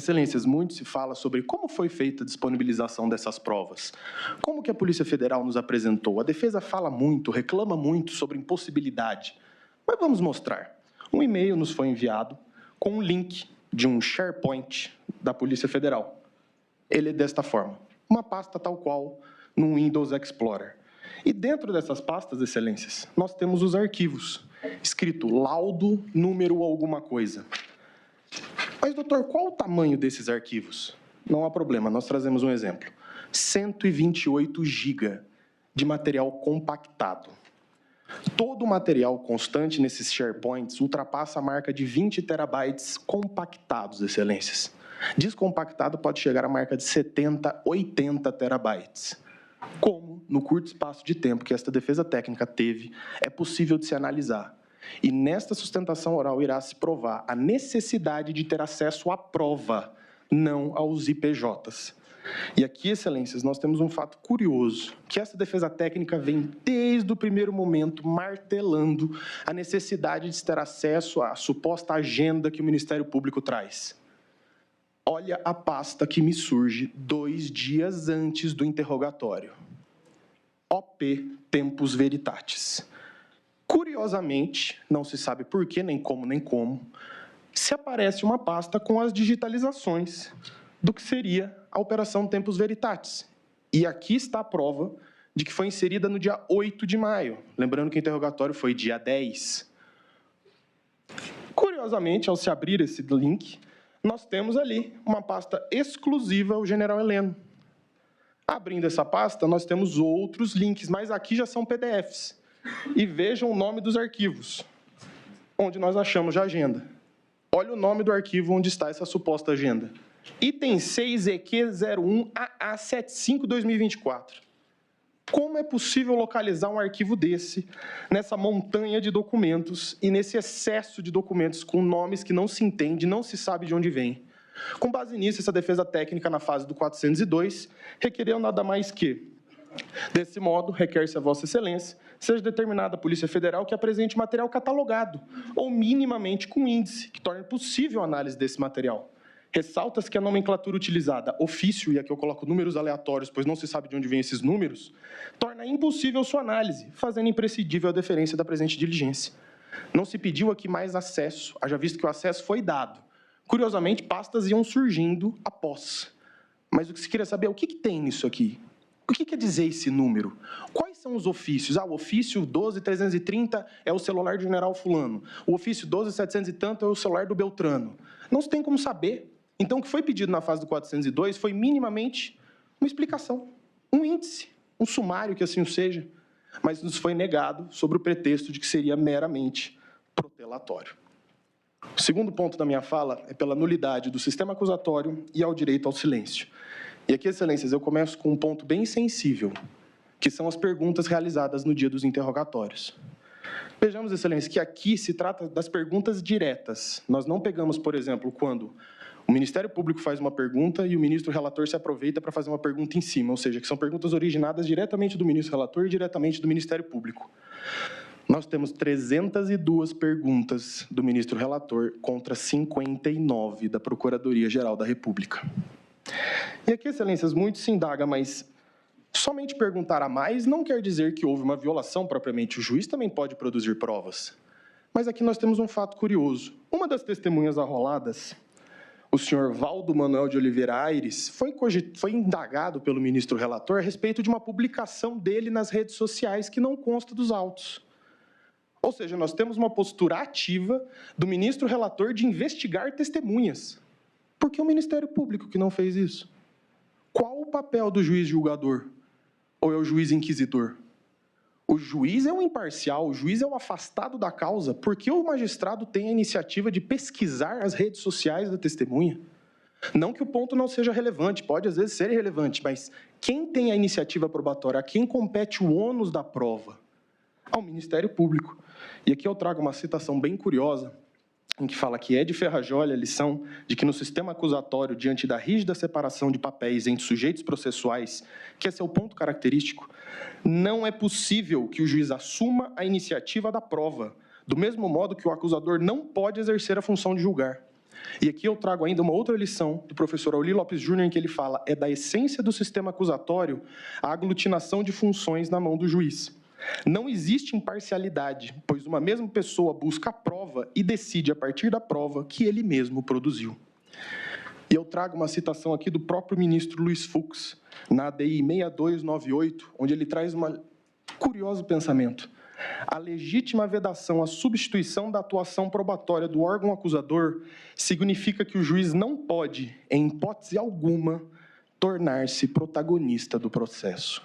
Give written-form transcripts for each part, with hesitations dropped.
Excelências, muito se fala sobre como foi feita a disponibilização dessas provas. Como que a Polícia Federal nos apresentou? A defesa fala muito, reclama muito sobre impossibilidade. Mas vamos mostrar. Um e-mail nos foi enviado com um link de um SharePoint da Polícia Federal. Ele é desta forma, uma pasta tal qual no Windows Explorer. E dentro dessas pastas, Excelências, nós temos os arquivos, escrito laudo, número alguma coisa. Mas, doutor, qual o tamanho desses arquivos? Não há problema, nós trazemos um exemplo. 128 GB de material compactado. Todo o material constante nesses SharePoints ultrapassa a marca de 20 terabytes compactados, Excelências. Descompactado pode chegar à marca de 70, 80 terabytes. Como, no curto espaço de tempo que esta defesa técnica teve, é possível de se analisar. E nesta sustentação oral irá se provar a necessidade de ter acesso à prova, não aos IPJs. E aqui, Excelências, nós temos um fato curioso, que essa defesa técnica vem desde o primeiro momento martelando a necessidade de se ter acesso à suposta agenda que o Ministério Público traz. Olha a pasta que me surge 2 dias antes do interrogatório. OP Tempus Veritatis. Curiosamente, não se sabe por quê, nem como, se aparece uma pasta com as digitalizações do que seria a Operação Tempus Veritatis. E aqui está a prova de que foi inserida no dia 8 de maio. Lembrando que o interrogatório foi dia 10. Curiosamente, ao se abrir esse link, nós temos ali uma pasta exclusiva ao General Heleno. Abrindo essa pasta, nós temos outros links, mas aqui já são PDFs. E vejam o nome dos arquivos, onde nós achamos a agenda. Olha o nome do arquivo onde está essa suposta agenda. Item 6EQ01AA75-2024. Como é possível localizar um arquivo desse, nessa montanha de documentos e nesse excesso de documentos com nomes que não se entende, não se sabe de onde vem? Com base nisso, essa defesa técnica na fase do 402 requereu nada mais que: desse modo, requer-se a Vossa Excelência seja determinada a Polícia Federal que apresente material catalogado ou minimamente com índice que torne possível a análise desse material. Ressalta-se que a nomenclatura utilizada, ofício, e aqui eu coloco números aleatórios, pois não se sabe de onde vêm esses números, torna impossível sua análise, fazendo imprescindível a deferência da presente diligência. Não se pediu aqui mais acesso, haja visto que o acesso foi dado. Curiosamente, pastas iam surgindo após. Mas o que se queria saber é o que tem nisso aqui? O que quer dizer esse número? Quais são os ofícios? O ofício 12330 é o celular do general fulano. O ofício 12700 e tanto é o celular do Beltrano. Não se tem como saber. Então, o que foi pedido na fase do 402 foi minimamente uma explicação, um índice, um sumário que assim o seja, mas nos foi negado sob o pretexto de que seria meramente protelatório. O segundo ponto da minha fala é pela nulidade do sistema acusatório e ao direito ao silêncio. E aqui, Excelências, eu começo com um ponto bem sensível, que são as perguntas realizadas no dia dos interrogatórios. Vejamos, Excelências, que aqui se trata das perguntas diretas. Nós não pegamos, por exemplo, quando o Ministério Público faz uma pergunta e o ministro relator se aproveita para fazer uma pergunta em cima, ou seja, que são perguntas originadas diretamente do ministro relator e diretamente do Ministério Público. Nós temos 302 perguntas do ministro relator contra 59 da Procuradoria-Geral da República. E aqui, Excelências, muito se indaga, mas somente perguntar a mais não quer dizer que houve uma violação propriamente. O juiz também pode produzir provas. Mas aqui nós temos um fato curioso. Uma das testemunhas arroladas, o senhor Valdo Manuel de Oliveira Aires, foi indagado pelo ministro relator a respeito de uma publicação dele nas redes sociais que não consta dos autos. Ou seja, nós temos uma postura ativa do ministro relator de investigar testemunhas. Por que o Ministério Público que não fez isso? Qual o papel do juiz julgador? Ou é o juiz inquisidor? O juiz é o imparcial, o juiz é o afastado da causa. Por que o magistrado tem a iniciativa de pesquisar as redes sociais da testemunha? Não que o ponto não seja relevante, pode às vezes ser irrelevante, mas quem tem a iniciativa probatória, a quem compete o ônus da prova? Ao Ministério Público. E aqui eu trago uma citação bem curiosa, em que fala que é de ferrajolha a lição de que no sistema acusatório, diante da rígida separação de papéis entre sujeitos processuais, que esse é o ponto característico, não é possível que o juiz assuma a iniciativa da prova, do mesmo modo que o acusador não pode exercer a função de julgar. E aqui eu trago ainda uma outra lição do professor Auli Lopes Júnior, em que ele fala: é da essência do sistema acusatório a aglutinação de funções na mão do juiz. Não existe imparcialidade, pois uma mesma pessoa busca a prova e decide a partir da prova que ele mesmo produziu. E eu trago uma citação aqui do próprio ministro Luiz Fux, na ADI 6298, onde ele traz um curioso pensamento. A legítima vedação à substituição da atuação probatória do órgão acusador significa que o juiz não pode, em hipótese alguma, tornar-se protagonista do processo.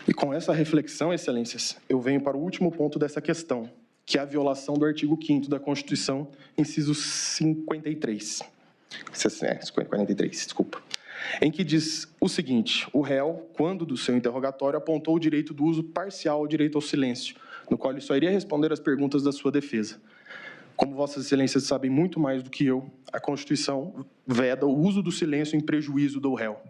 E com essa reflexão, excelências, eu venho para o último ponto dessa questão, que é a violação do artigo 5º da Constituição, inciso 53. 43, desculpa. Em que diz o seguinte: o réu, quando do seu interrogatório, apontou o direito do uso parcial ao direito ao silêncio, no qual ele só iria responder às perguntas da sua defesa. Como vossas excelências sabem muito mais do que eu, a Constituição veda o uso do silêncio em prejuízo do réu.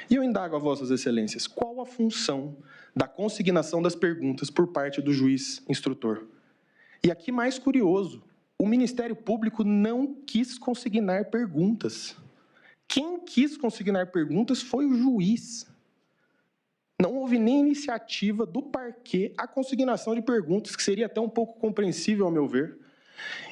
E eu indago a vossas excelências, qual a função da consignação das perguntas por parte do juiz instrutor? E aqui mais curioso, o Ministério Público não quis consignar perguntas. Quem quis consignar perguntas foi o juiz. Não houve nem iniciativa do parquê a consignação de perguntas, que seria até um pouco compreensível, ao meu ver.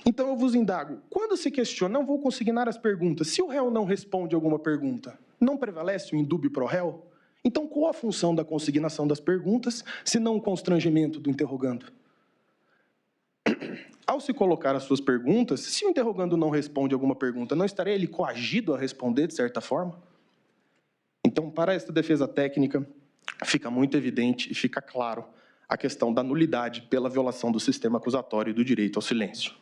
Então eu vos indago, quando se questiona, não vou consignar as perguntas, se o réu não responde alguma pergunta, não prevalece o indúbio pro réu? Então qual a função da consignação das perguntas, se não o constrangimento do interrogando? Ao se colocar as suas perguntas, se o interrogando não responde alguma pergunta, não estaria ele coagido a responder de certa forma? Então, para esta defesa técnica, fica muito evidente e fica claro a questão da nulidade pela violação do sistema acusatório e do direito ao silêncio.